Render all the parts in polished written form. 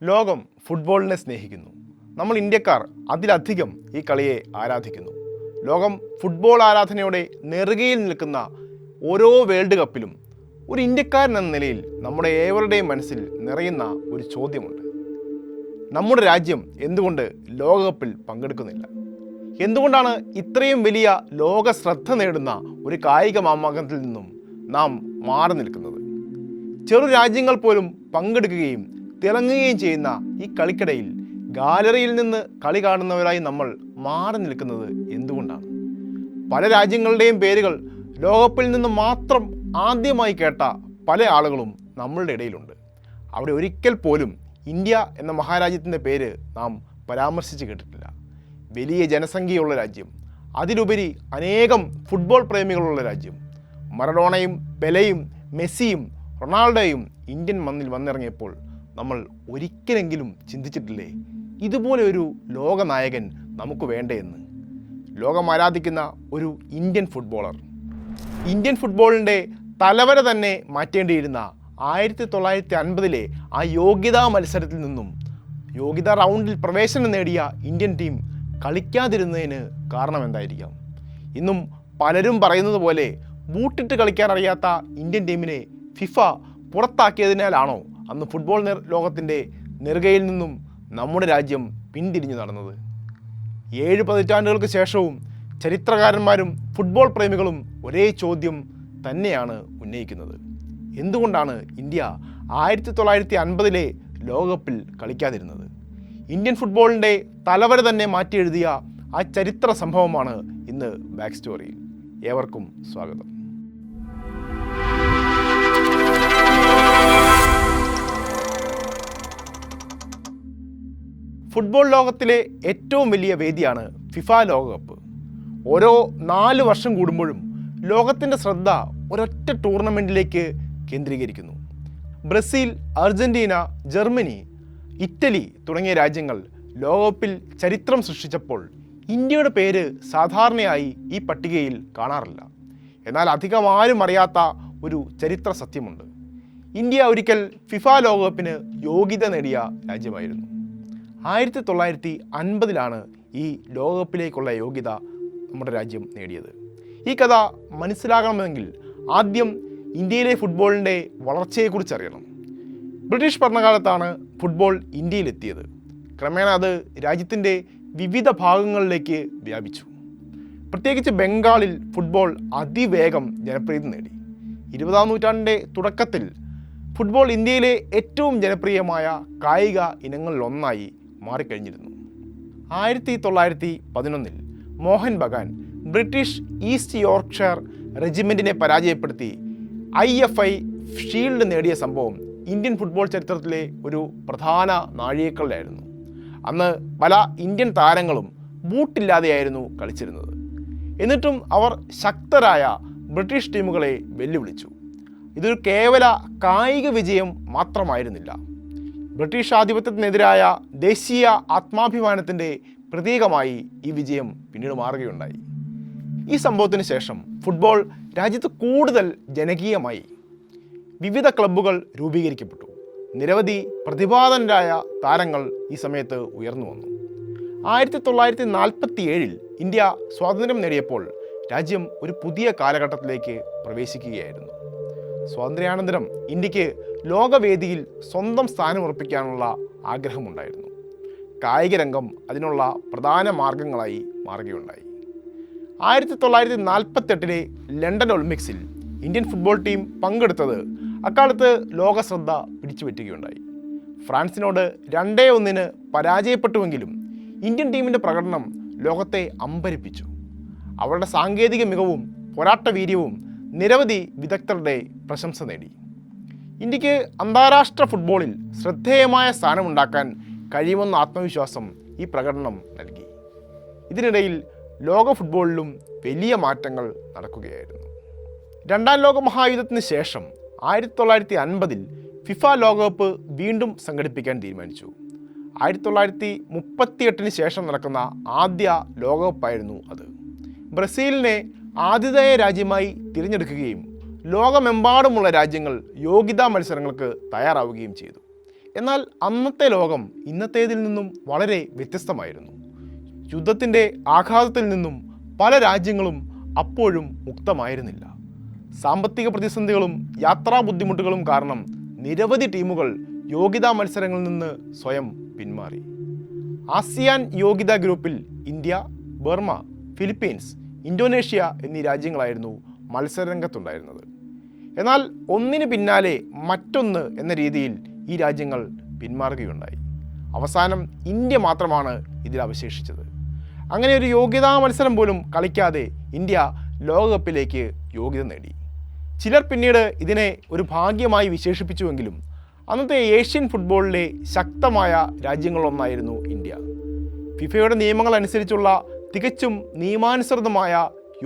ലോകം ഫുട്ബോളിനെ സ്നേഹിക്കുന്നു. നമ്മൾ ഇന്ത്യക്കാർ അതിലധികം ഈ കളിയെ ആരാധിക്കുന്നു. ലോകം ഫുട്ബോൾ ആരാധനയോടെ നെറുകയിൽ നിൽക്കുന്ന ഓരോ വേൾഡ് കപ്പിലും ഒരു ഇന്ത്യക്കാരൻ എന്ന നിലയിൽ നമ്മുടെ ഏവരുടെയും മനസ്സിൽ നിറയുന്ന ഒരു ചോദ്യമുണ്ട്. നമ്മുടെ രാജ്യം എന്തുകൊണ്ട് ലോകകപ്പിൽ പങ്കെടുക്കുന്നില്ല? എന്തുകൊണ്ടാണ് ഇത്രയും വലിയ ലോക ശ്രദ്ധ നേടുന്ന ഒരു കായിക മാമാങ്കത്തിൽ നിന്നും നാം മാറി നിൽക്കുന്നത്? ചെറു രാജ്യങ്ങൾ പോലും പങ്കെടുക്കുകയും തിളങ്ങുകയും ചെയ്യുന്ന ഈ കളിക്കിടയിൽ ഗാലറിയിൽ നിന്ന് കളി കാണുന്നവരായി നമ്മൾ മാറി നിൽക്കുന്നത് എന്തുകൊണ്ടാണ്? പല രാജ്യങ്ങളുടെയും പേരുകൾ ലോകകപ്പിൽ നിന്ന് മാത്രം ആദ്യമായി കേട്ട പല ആളുകളും നമ്മളുടെ ഇടയിലുണ്ട്. അവിടെ ഒരിക്കൽ പോലും ഇന്ത്യ എന്ന മഹാരാജ്യത്തിൻ്റെ പേര് നാം പരാമർശിച്ച് കേട്ടിട്ടില്ല. വലിയ ജനസംഖ്യയുള്ള രാജ്യം, അതിലുപരി അനേകം ഫുട്ബോൾ പ്രേമികളുള്ള രാജ്യം. മറഡോണയും പെലെയും മെസ്സിയും റൊണാൾഡോയും ഇന്ത്യൻ മണ്ണിൽ വന്നിറങ്ങിയപ്പോൾ നമ്മൾ ഒരിക്കലെങ്കിലും ചിന്തിച്ചിട്ടില്ലേ ഇതുപോലെ ഒരു ലോകനായകൻ നമുക്ക് വേണ്ടേയെന്ന്? ലോകം ആരാധിക്കുന്ന ഒരു ഇന്ത്യൻ ഫുട്ബോളർ, ഇന്ത്യൻ ഫുട്ബോളിൻ്റെ തലവര തന്നെ മാറ്റേണ്ടിയിരുന്ന 1950 ആ യോഗ്യതാ മത്സരത്തിൽ നിന്നും യോഗ്യതാ റൗണ്ടിൽ പ്രവേശനം നേടിയ ഇന്ത്യൻ ടീം കളിക്കാതിരുന്നതിന് കാരണം എന്തായിരിക്കാം? ഇന്നും പലരും പറയുന്നത് പോലെ ബൂട്ടിട്ട് കളിക്കാൻ അറിയാത്ത ഇന്ത്യൻ ടീമിനെ ഫിഫ പുറത്താക്കിയതിനാലാണോ അന്ന് ഫുട്ബോൾ ലോകത്തിൻ്റെ നെറുകയിൽ നിന്നും നമ്മുടെ രാജ്യം പിന്തിരിഞ്ഞു നടന്നത്? 7 പതിറ്റാണ്ടുകൾക്ക് ശേഷവും ചരിത്രകാരന്മാരും ഫുട്ബോൾ പ്രേമികളും ഒരേ ചോദ്യം തന്നെയാണ് ഉന്നയിക്കുന്നത്. എന്തുകൊണ്ടാണ് ഇന്ത്യ 1950 ലോകകപ്പിൽ കളിക്കാതിരുന്നത്? ഇന്ത്യൻ ഫുട്ബോളിൻ്റെ തലവര തന്നെ മാറ്റി എഴുതിയ ആ ചരിത്ര സംഭവമാണ് ഇന്ന് ബാക്ക് സ്റ്റോറിയിൽ. ഏവർക്കും സ്വാഗതം. ഫുട്ബോൾ ലോകത്തിലെ ഏറ്റവും വലിയ വേദിയാണ് ഫിഫ ലോകകപ്പ്. ഓരോ 4 വർഷം കൂടുമ്പോഴും ലോകത്തിൻ്റെ ശ്രദ്ധ ഒരൊറ്റ ടൂർണമെൻറ്റിലേക്ക് കേന്ദ്രീകരിക്കുന്നു. ബ്രസീൽ, അർജൻറ്റീന, ജർമ്മനി, ഇറ്റലി തുടങ്ങിയ രാജ്യങ്ങൾ ലോകകപ്പിൽ ചരിത്രം സൃഷ്ടിച്ചപ്പോൾ ഇന്ത്യയുടെ പേര് സാധാരണയായി ഈ പട്ടികയിൽ കാണാറില്ല. എന്നാൽ അധികം ആരും അറിയാത്ത ഒരു ചരിത്ര സത്യമുണ്ട്. ഇന്ത്യ ഒരിക്കൽ ഫിഫ ലോകകപ്പിന് യോഗ്യത നേടിയ രാജ്യമായിരുന്നു. 1950 ഈ ലോകകപ്പിലേക്കുള്ള യോഗ്യത നമ്മുടെ രാജ്യം നേടിയത്. ഈ കഥ മനസ്സിലാകണമെങ്കിൽ ആദ്യം ഇന്ത്യയിലെ ഫുട്ബോളിൻ്റെ വളർച്ചയെക്കുറിച്ച് അറിയണം. ബ്രിട്ടീഷ് ഭരണകാലത്താണ് ഫുട്ബോൾ ഇന്ത്യയിലെത്തിയത്. ക്രമേണ അത് രാജ്യത്തിൻ്റെ വിവിധ ഭാഗങ്ങളിലേക്ക് വ്യാപിച്ചു. പ്രത്യേകിച്ച് ബംഗാളിൽ ഫുട്ബോൾ അതിവേഗം ജനപ്രീതി നേടി. 20-ാം നൂറ്റാണ്ടിൻ്റെ തുടക്കത്തിൽ ഫുട്ബോൾ ഇന്ത്യയിലെ ഏറ്റവും ജനപ്രിയമായ കായിക ഇനങ്ങളിലൊന്നായി മാറിക്കഴിഞ്ഞിരുന്നു. 1911 Mohun Bagan British East Yorkshire റെജിമെൻറ്റിനെ പരാജയപ്പെടുത്തി IFI ഷീൽഡ് നേടിയ സംഭവം ഇന്ത്യൻ ഫുട്ബോൾ ചരിത്രത്തിലെ ഒരു പ്രധാന നാഴികക്കല്ലായിരുന്നു. അന്ന് പല ഇന്ത്യൻ താരങ്ങളും ബൂട്ടില്ലാതെയായിരുന്നു കളിച്ചിരുന്നത്. എന്നിട്ടും അവർ ശക്തരായ ബ്രിട്ടീഷ് ടീമുകളെ വെല്ലുവിളിച്ചു. ഇതൊരു കേവല കായിക വിജയം മാത്രമായിരുന്നില്ല. ബ്രിട്ടീഷ് ആധിപത്യത്തിനെതിരായ ദേശീയ ആത്മാഭിമാനത്തിൻ്റെ പ്രതീകമായി ഈ വിജയം പിന്നീട് മാറുകയുണ്ടായി. ഈ സംഭവത്തിന് ശേഷം ഫുട്ബോൾ രാജ്യത്ത് കൂടുതൽ ജനകീയമായി. വിവിധ ക്ലബ്ബുകൾ രൂപീകരിക്കപ്പെട്ടു. നിരവധി പ്രതിഭാധനരായ താരങ്ങൾ ഈ സമയത്ത് ഉയർന്നു വന്നു. 1947 ഇന്ത്യ സ്വാതന്ത്ര്യം നേടിയപ്പോൾ രാജ്യം ഒരു പുതിയ കാലഘട്ടത്തിലേക്ക് പ്രവേശിക്കുകയായിരുന്നു. സ്വാതന്ത്ര്യാനന്തരം ഇന്ത്യക്ക് ലോകവേദിയിൽ സ്വന്തം സ്ഥാനമുറപ്പിക്കാനുള്ള ആഗ്രഹമുണ്ടായിരുന്നു. കായിക രംഗം അതിനുള്ള പ്രധാന മാർഗങ്ങളായി മാറുകയുണ്ടായി. 1948 ലണ്ടൻ ഒളിമ്പിക്സിൽ ഇന്ത്യൻ ഫുട്ബോൾ ടീം പങ്കെടുത്തത് അക്കാലത്ത് ലോക ശ്രദ്ധ പിടിച്ചുപറ്റുകയുണ്ടായി. ഫ്രാൻസിനോട് 2-1 പരാജയപ്പെട്ടുവെങ്കിലും ഇന്ത്യൻ ടീമിൻ്റെ പ്രകടനം ലോകത്തെ അമ്പരിപ്പിച്ചു. അവരുടെ സാങ്കേതിക മികവും പോരാട്ടവീര്യവും നിരവധി വിദഗ്ധരുടെ പ്രശംസ നേടി. ഇന്ത്യക്ക് അന്താരാഷ്ട്ര ഫുട്ബോളിൽ ശ്രദ്ധേയമായ സ്ഥാനമുണ്ടാക്കാൻ കഴിയുമെന്ന ആത്മവിശ്വാസം ഈ പ്രകടനം നൽകി. ഇതിനിടയിൽ ലോക ഫുട്ബോളിലും വലിയ മാറ്റങ്ങൾ നടക്കുകയായിരുന്നു. 2-ാം ലോക മഹായുദ്ധത്തിന് ശേഷം 1950 ഫിഫ ലോകകപ്പ് വീണ്ടും സംഘടിപ്പിക്കാൻ തീരുമാനിച്ചു. 1938 ശേഷം നടക്കുന്ന ആദ്യ ലോകകപ്പായിരുന്നു അത്. ബ്രസീലിനെ ആതിഥേയ രാജ്യമായി തിരഞ്ഞെടുക്കുകയും ലോകമെമ്പാടുമുള്ള രാജ്യങ്ങൾ യോഗ്യതാ മത്സരങ്ങൾക്ക് തയ്യാറാവുകയും ചെയ്തു. എന്നാൽ അന്നത്തെ ലോകം ഇന്നത്തേതിൽ നിന്നും വളരെ വ്യത്യസ്തമായിരുന്നു. യുദ്ധത്തിൻ്റെ ആഘാതത്തിൽ നിന്നും പല രാജ്യങ്ങളും അപ്പോഴും മുക്തമായിരുന്നില്ല. സാമ്പത്തിക പ്രതിസന്ധികളും യാത്രാ ബുദ്ധിമുട്ടുകളും കാരണം നിരവധി ടീമുകൾ യോഗ്യതാ മത്സരങ്ങളിൽ നിന്ന് സ്വയം പിന്മാറി. ആസിയാൻ യോഗ്യതാ ഗ്രൂപ്പിൽ ഇന്ത്യ, ബർമ, ഫിലിപ്പീൻസ്, ഇന്തോനേഷ്യ എന്നീ രാജ്യങ്ങളായിരുന്നു മത്സരരംഗത്തുണ്ടായിരുന്നത്. എന്നാൽ ഒന്നിന് പിന്നാലെ മറ്റൊന്ന് എന്ന രീതിയിൽ ഈ രാജ്യങ്ങൾ പിന്മാറുകയുണ്ടായി. അവസാനം ഇന്ത്യ മാത്രമാണ് ഇതിൽ അവശേഷിച്ചത്. അങ്ങനെ ഒരു യോഗ്യതാ മത്സരം പോലും കളിക്കാതെ ഇന്ത്യ ലോകകപ്പിലേക്ക് യോഗ്യത നേടി. ചിലർ പിന്നീട് ഇതിനെ ഒരു ഭാഗ്യമായി വിശേഷിപ്പിച്ചുവെങ്കിലും അന്നത്തെ ഏഷ്യൻ ഫുട്ബോളിലെ ശക്തമായ രാജ്യങ്ങളൊന്നായിരുന്നു ഇന്ത്യ. ഫിഫയുടെ നിയമങ്ങൾ അനുസരിച്ചുള്ള തികച്ചും നിയമാനുസൃതമായ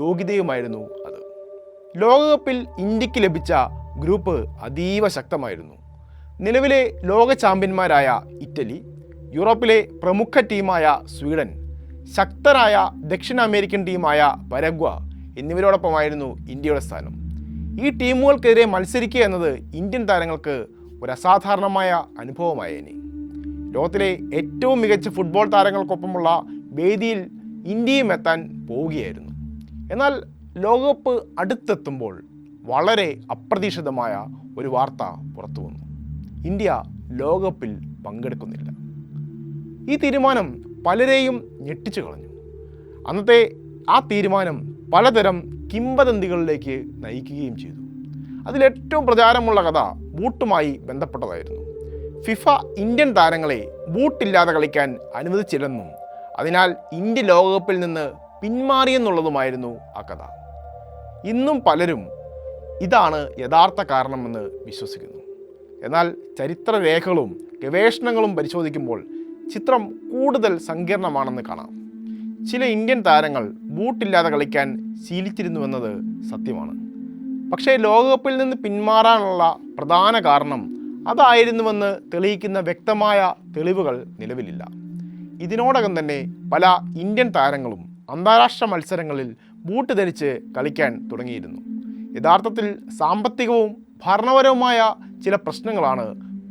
യോഗ്യതയുമായിരുന്നു അത്. ലോകകപ്പിൽ ഇന്ത്യക്ക് ലഭിച്ച ഗ്രൂപ്പ് അതീവ ശക്തമായിരുന്നു. നിലവിലെ ലോക ചാമ്പ്യന്മാരായ ഇറ്റലി, യൂറോപ്പിലെ പ്രമുഖ ടീമായ സ്വീഡൻ, ശക്തരായ ദക്ഷിണ അമേരിക്കൻ ടീമായ പരഗ്വ എന്നിവരോടൊപ്പമായിരുന്നു ഇന്ത്യയുടെ സ്ഥാനം. ഈ ടീമുകൾക്കെതിരെ മത്സരിക്കുക എന്നത് ഇന്ത്യൻ താരങ്ങൾക്ക് ഒരു അസാധാരണമായ അനുഭവമായേനെ. ലോകത്തിലെ ഏറ്റവും മികച്ച ഫുട്ബോൾ താരങ്ങൾക്കൊപ്പമുള്ള വേദിയിൽ ഇന്ത്യയും എത്താൻ പോവുകയായിരുന്നു. എന്നാൽ ലോകകപ്പ് അടുത്തെത്തുമ്പോൾ വളരെ അപ്രതീക്ഷിതമായ ഒരു വാർത്ത പുറത്തു വന്നു. ഇന്ത്യ ലോകകപ്പിൽ പങ്കെടുക്കുന്നില്ല. ഈ തീരുമാനം പലരെയും ഞെട്ടിച്ചു കളഞ്ഞു. അന്നത്തെ ആ തീരുമാനം പലതരം കിംവദന്തികളിലേക്ക് നയിക്കുകയും ചെയ്തു. അതിലേറ്റവും പ്രചാരമുള്ള കഥ ബൂട്ടുമായി ബന്ധപ്പെട്ടതായിരുന്നു. ഫിഫ ഇന്ത്യൻ താരങ്ങളെ ബൂട്ടില്ലാതെ കളിക്കാൻ അനുവദിച്ചില്ലെന്നും അതിനാൽ ഇന്ത്യ ലോകകപ്പിൽ നിന്ന് പിന്മാറിയെന്നുള്ളതുമായിരുന്നു ആ കഥ. ഇന്നും പലരും ഇതാണ് യഥാർത്ഥ കാരണമെന്ന് വിശ്വസിക്കുന്നു. എന്നാൽ ചരിത്രരേഖകളും ഗവേഷണങ്ങളും പരിശോധിക്കുമ്പോൾ ചിത്രം കൂടുതൽ സങ്കീർണമാണെന്ന് കാണാം. ചില ഇന്ത്യൻ താരങ്ങൾ ബൂട്ടില്ലാതെ കളിക്കാൻ ശീലിച്ചിരുന്നുവെന്നത് സത്യമാണ്. പക്ഷേ ലോകകപ്പിൽ നിന്ന് പിന്മാറാനുള്ള പ്രധാന കാരണം അതായിരുന്നുവെന്ന് തെളിയിക്കുന്ന വ്യക്തമായ തെളിവുകൾ നിലവിലില്ല. ഇതിനോടകം തന്നെ പല ഇന്ത്യൻ താരങ്ങളും അന്താരാഷ്ട്ര മത്സരങ്ങളിൽ ബൂട്ട് ധരിച്ച് കളിക്കാൻ തുടങ്ങിയിരുന്നു. യഥാർത്ഥത്തിൽ സാമ്പത്തികവും ഭരണപരവുമായ ചില പ്രശ്നങ്ങളാണ്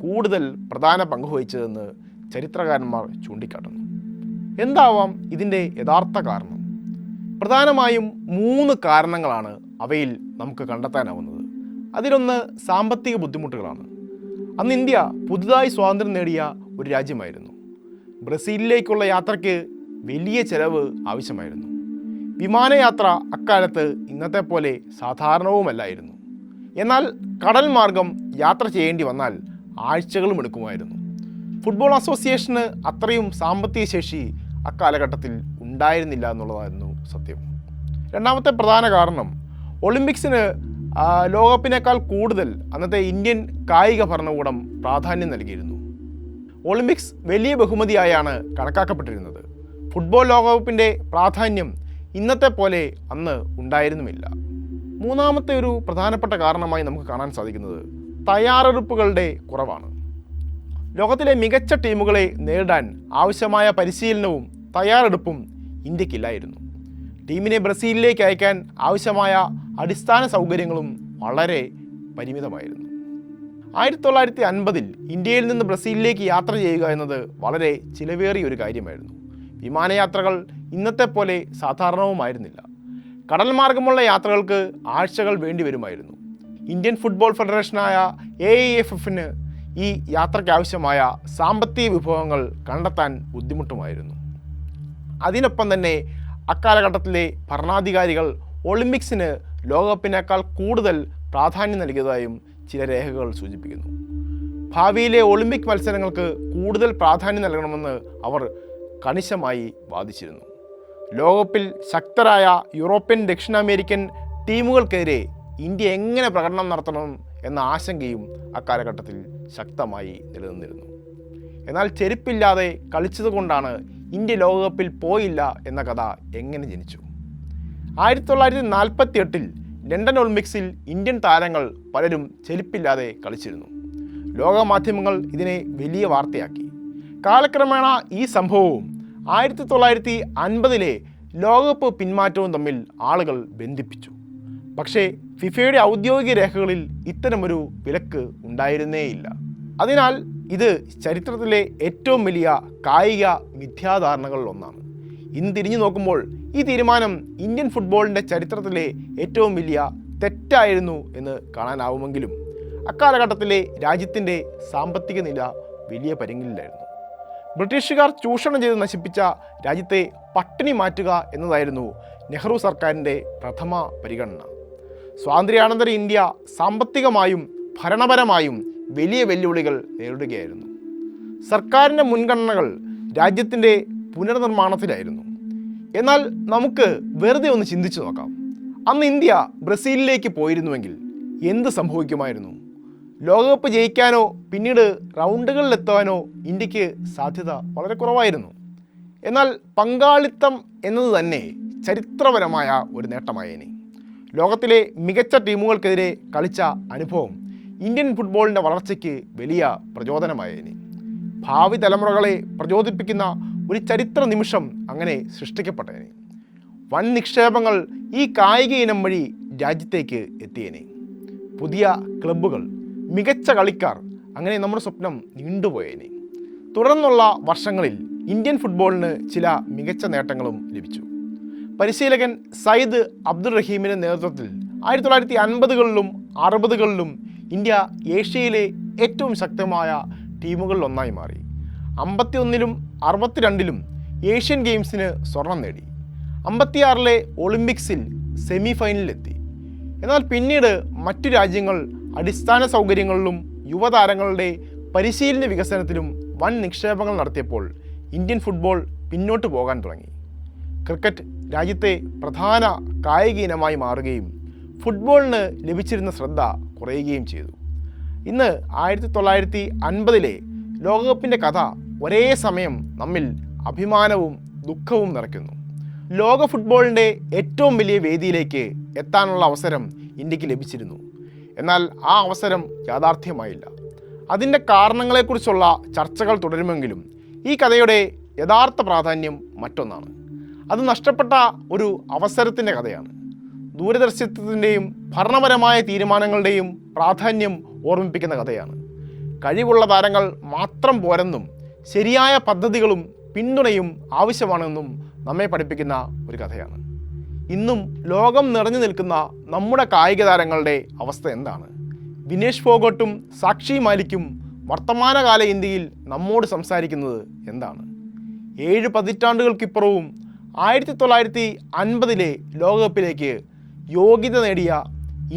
കൂടുതൽ പ്രധാന പങ്കുവഹിച്ചതെന്ന് ചരിത്രകാരന്മാർ ചൂണ്ടിക്കാട്ടുന്നു. എന്താവാം ഇതിൻ്റെ യഥാർത്ഥ കാരണം? പ്രധാനമായും 3 കാരണങ്ങളാണ് അവയിൽ നമുക്ക് കണ്ടെത്താനാവുന്നത്. അതിലൊന്ന് സാമ്പത്തിക ബുദ്ധിമുട്ടുകളാണ്. അന്ന് ഇന്ത്യ പുതുതായി സ്വാതന്ത്ര്യം നേടിയ ഒരു രാജ്യമായിരുന്നു. ബ്രസീലിലേക്കുള്ള യാത്രയ്ക്ക് വലിയ ചെലവ് ആവശ്യമായിരുന്നു. വിമാനയാത്ര അക്കാലത്ത് ഇന്നത്തെ പോലെ സാധാരണവുമല്ലായിരുന്നു. എന്നാൽ കടൽ മാർഗം യാത്ര ചെയ്യേണ്ടി വന്നാൽ ആഴ്ചകളും എടുക്കുമായിരുന്നു. ഫുട്ബോൾ അസോസിയേഷന് അത്രയും സാമ്പത്തിക ശേഷി അക്കാലഘട്ടത്തിൽ ഉണ്ടായിരുന്നില്ല എന്നുള്ളതായിരുന്നു സത്യം. രണ്ടാമത്തെ പ്രധാന കാരണം ഒളിമ്പിക്സിന് ലോകകപ്പിനേക്കാൾ കൂടുതൽ അന്നത്തെ ഇന്ത്യൻ കായിക ഭരണകൂടം പ്രാധാന്യം നൽകിയിരുന്നു. ഒളിമ്പിക്സ് വലിയ ബഹുമതിയായാണ് കണക്കാക്കപ്പെട്ടിരുന്നത്. ഫുട്ബോൾ ലോകകപ്പിൻ്റെ പ്രാധാന്യം ഇന്നത്തെ പോലെ അന്ന് ഉണ്ടായിരുന്നുമില്ല. മൂന്നാമത്തെ ഒരു പ്രധാനപ്പെട്ട കാരണമായി നമുക്ക് കാണാൻ സാധിക്കുന്നത് തയ്യാറെടുപ്പുകളുടെ കുറവാണ്. ലോകത്തിലെ മികച്ച ടീമുകളെ നേരിടാൻ ആവശ്യമായ പരിശീലനവും തയ്യാറെടുപ്പും ഇന്ത്യക്കില്ലായിരുന്നു. ടീമിനെ ബ്രസീലിലേക്ക് അയക്കാൻ ആവശ്യമായ അടിസ്ഥാന സൗകര്യങ്ങളും വളരെ പരിമിതമായിരുന്നു. 1950 ഇന്ത്യയിൽ നിന്ന് ബ്രസീലിലേക്ക് യാത്ര ചെയ്യുക എന്നത് വളരെ ചിലവേറിയ ഒരു കാര്യമായിരുന്നു. വിമാനയാത്രകൾ ഇന്നത്തെ പോലെ സാധാരണവുമായിരുന്നില്ല. കടൽ മാർഗമുള്ള യാത്രകൾക്ക് ആഴ്ചകൾ വേണ്ടിവരുമായിരുന്നു. ഇന്ത്യൻ ഫുട്ബോൾ ഫെഡറേഷനായ AIFFന് ഈ യാത്രയ്ക്കാവശ്യമായ സാമ്പത്തിക വിഭവങ്ങൾ കണ്ടെത്താൻ ബുദ്ധിമുട്ടുമായിരുന്നു. അതിനൊപ്പം തന്നെ അക്കാലഘട്ടത്തിലെ ഭരണാധികാരികൾ ഒളിമ്പിക്സിന് ലോകകപ്പിനേക്കാൾ കൂടുതൽ പ്രാധാന്യം നൽകിയതായും ചില രേഖകൾ സൂചിപ്പിക്കുന്നു. ഭാവിയിലെ ഒളിമ്പിക് മത്സരങ്ങൾക്ക് കൂടുതൽ പ്രാധാന്യം നൽകണമെന്ന് അവർ കണിശമായി വാദിച്ചിരുന്നു. ലോകകപ്പിൽ ശക്തരായ യൂറോപ്യൻ, ദക്ഷിണാമേരിക്കൻ ടീമുകൾക്കെതിരെ ഇന്ത്യ എങ്ങനെ പ്രകടനം നടത്തണം എന്ന ആശങ്കയും അക്കാലഘട്ടത്തിൽ ശക്തമായി നിലനിന്നിരുന്നു. എന്നാൽ ചെരുപ്പില്ലാതെ കളിച്ചതുകൊണ്ടാണ് ഇന്ത്യ ലോകകപ്പിൽ പോയില്ല എന്ന കഥ എങ്ങനെ ജനിച്ചു? 1948 ലണ്ടൻ ഒളിമ്പിക്സിൽ ഇന്ത്യൻ താരങ്ങൾ പലരും ചെരുപ്പില്ലാതെ കളിച്ചിരുന്നു. ലോകമാധ്യമങ്ങൾ ഇതിനെ വലിയ വാർത്തയാക്കി. കാലക്രമേണ ഈ സംഭവവും 1950 ലോകകപ്പ് പിന്മാറ്റവും തമ്മിൽ ആളുകൾ ബന്ധിപ്പിച്ചു. പക്ഷേ ഫിഫയുടെ ഔദ്യോഗിക രേഖകളിൽ ഇത്തരമൊരു വിലക്ക് ഉണ്ടായിരുന്നേയില്ല. അതിനാൽ ഇത് ചരിത്രത്തിലെ ഏറ്റവും വലിയ കായിക മിഥ്യാധാരണകളിൽ ഒന്നാണ്. ഇന്ന് തിരിഞ്ഞു നോക്കുമ്പോൾ ഈ തീരുമാനം ഇന്ത്യൻ ഫുട്ബോളിൻ്റെ ചരിത്രത്തിലെ ഏറ്റവും വലിയ തെറ്റായിരുന്നു എന്ന് കാണാനാവുമെങ്കിലും അക്കാലഘട്ടത്തിലെ രാജ്യത്തിൻ്റെ സാമ്പത്തിക നില വലിയ പരിങ്ങിലായിരുന്നു. ബ്രിട്ടീഷുകാർ ചൂഷണം ചെയ്ത് നശിപ്പിച്ച രാജ്യത്തെ പട്ടിണി മാറ്റുക എന്നതായിരുന്നു നെഹ്റു സർക്കാരിൻ്റെ പ്രഥമ പരിഗണന. സ്വാതന്ത്ര്യാനന്തര ഇന്ത്യ സാമ്പത്തികമായും ഭരണപരമായും വലിയ വെല്ലുവിളികൾ നേരിടുകയായിരുന്നു. സർക്കാരിൻ്റെ മുൻഗണനകൾ രാജ്യത്തിൻ്റെ പുനർനിർമ്മാണത്തിലായിരുന്നു. എന്നാൽ നമുക്ക് വെറുതെ ഒന്ന് ചിന്തിച്ചു നോക്കാം. അന്ന് ഇന്ത്യ ബ്രസീലിലേക്ക് പോയിരുന്നുവെങ്കിൽ എന്ത് സംഭവിക്കുമായിരുന്നു? ലോകകപ്പ് ജയിക്കാനോ പിന്നീട് റൗണ്ടുകളിലെത്താനോ ഇന്ത്യക്ക് സാധ്യത വളരെ കുറവായിരുന്നു. എന്നാൽ പങ്കാളിത്തം എന്നത് തന്നെ ചരിത്രപരമായ ഒരു നേട്ടമായേനെ. ലോകത്തിലെ മികച്ച ടീമുകൾക്കെതിരെ കളിച്ച അനുഭവം ഇന്ത്യൻ ഫുട്ബോളിൻ്റെ വളർച്ചയ്ക്ക് വലിയ പ്രചോദനമായേനെ. ഭാവി തലമുറകളെ പ്രചോദിപ്പിക്കുന്ന ഒരു ചരിത്ര നിമിഷം അങ്ങനെ സൃഷ്ടിക്കപ്പെട്ടേനെ. വൻ നിക്ഷേപങ്ങൾ ഈ കായിക ഇനം വഴി രാജ്യത്തേക്ക് എത്തിയേനെ. പുതിയ ക്ലബ്ബുകൾ, മികച്ച കളിക്കാർ, അങ്ങനെ നമ്മുടെ സ്വപ്നം നീണ്ടുപോയേനെ. തുടർന്നുള്ള വർഷങ്ങളിൽ ഇന്ത്യൻ ഫുട്ബോളിന് ചില മികച്ച നേട്ടങ്ങളും ലഭിച്ചു. പരിശീലകൻ സയ്യിദ് അബ്ദുൾ റഹീമിൻ്റെ നേതൃത്വത്തിൽ 1950കളിലും 60കളിലും ഇന്ത്യ ഏഷ്യയിലെ ഏറ്റവും ശക്തമായ ടീമുകളിലൊന്നായി മാറി. 51ലും 62ലും ഏഷ്യൻ ഗെയിംസിന് സ്വർണം നേടി. 56ലെ ഒളിമ്പിക്സിൽ സെമി ഫൈനലിലെത്തി. എന്നാൽ പിന്നീട് മറ്റു രാജ്യങ്ങൾ അടിസ്ഥാന സൗകര്യങ്ങളിലും യുവതാരങ്ങളുടെ പരിശീലന വികസനത്തിലും വൻ നിക്ഷേപങ്ങൾ നടത്തിയപ്പോൾ ഇന്ത്യൻ ഫുട്ബോൾ പിന്നോട്ട് പോകാൻ തുടങ്ങി. ക്രിക്കറ്റ് രാജ്യത്തെ പ്രധാന കായിക ഇനമായി മാറുകയും ഫുട്ബോളിന് ലഭിച്ചിരുന്ന ശ്രദ്ധ കുറയുകയും ചെയ്തു. ഇന്ന് 1950ലെ ലോകകപ്പിൻ്റെ കഥ ഒരേ സമയം നമ്മിൽ അഭിമാനവും ദുഃഖവും നിറയ്ക്കുന്നു. ലോക ഫുട്ബോളിൻ്റെ ഏറ്റവും വലിയ വേദിയിലേക്ക് എത്താനുള്ള അവസരം ഇന്ത്യക്ക് ലഭിച്ചിരുന്നു. എന്നാൽ ആ അവസരം യാഥാർത്ഥ്യമായില്ല. അതിൻ്റെ കാരണങ്ങളെക്കുറിച്ചുള്ള ചർച്ചകൾ തുടരുമെങ്കിലും ഈ കഥയുടെ യഥാർത്ഥ പ്രാധാന്യം മറ്റൊന്നാണ്. അത് നഷ്ടപ്പെട്ട ഒരു അവസരത്തിൻ്റെ കഥയാണ്. ദൂരദർശിത്വത്തിൻ്റെയും ഭരണപരമായ തീരുമാനങ്ങളുടെയും പ്രാധാന്യം ഓർമ്മിപ്പിക്കുന്ന കഥയാണ്. കഴിവുള്ള താരങ്ങൾ മാത്രം പോരെന്നും ശരിയായ പദ്ധതികളും പിന്തുണയും ആവശ്യമാണെന്നും നമ്മെ പഠിപ്പിക്കുന്ന ഒരു കഥയാണ്. ഇന്നും ലോകം നിറഞ്ഞു നിൽക്കുന്ന നമ്മുടെ കായിക താരങ്ങളുടെ അവസ്ഥ എന്താണ്? വിനേഷ് ഫോഗട്ടും സാക്ഷി മാലിക്കും വർത്തമാനകാല ഇന്ത്യയിൽ നമ്മോട് സംസാരിക്കുന്നത് എന്താണ്? 7 പതിറ്റാണ്ടുകൾക്കിപ്പുറവും 1950ലെ ലോകകപ്പിലേക്ക് യോഗ്യത നേടിയ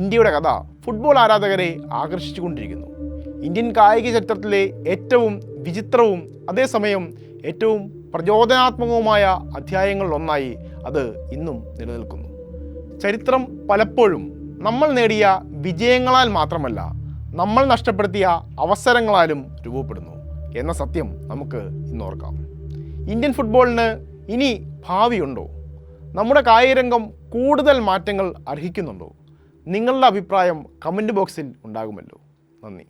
ഇന്ത്യയുടെ കഥ ഫുട്ബോൾ ആരാധകരെ ആകർഷിച്ചുകൊണ്ടിരിക്കുന്നു. ഇന്ത്യൻ കായിക ചരിത്രത്തിലെ ഏറ്റവും വിചിത്രവും അതേസമയം ഏറ്റവും പ്രചോദനാത്മകവുമായ അധ്യായങ്ങളിലൊന്നായി അത് ഇന്നും നിലനിൽക്കുന്നു. ചരിത്രം പലപ്പോഴും നമ്മൾ നേടിയ വിജയങ്ങളാൽ മാത്രമല്ല, നമ്മൾ നഷ്ടപ്പെടുത്തിയ അവസരങ്ങളാലും രൂപപ്പെടുന്നു എന്ന സത്യം നമുക്ക് ഇന്നോർക്കാം. ഇന്ത്യൻ ഫുട്ബോളിന് ഇനി ഭാവിയുണ്ടോ? നമ്മുടെ കായികരംഗം കൂടുതൽ മാറ്റങ്ങൾ അർഹിക്കുന്നുണ്ടോ? നിങ്ങളുടെ അഭിപ്രായം കമൻറ്റ് ബോക്സിൽ ഉണ്ടാകുമല്ലോ. നന്ദി.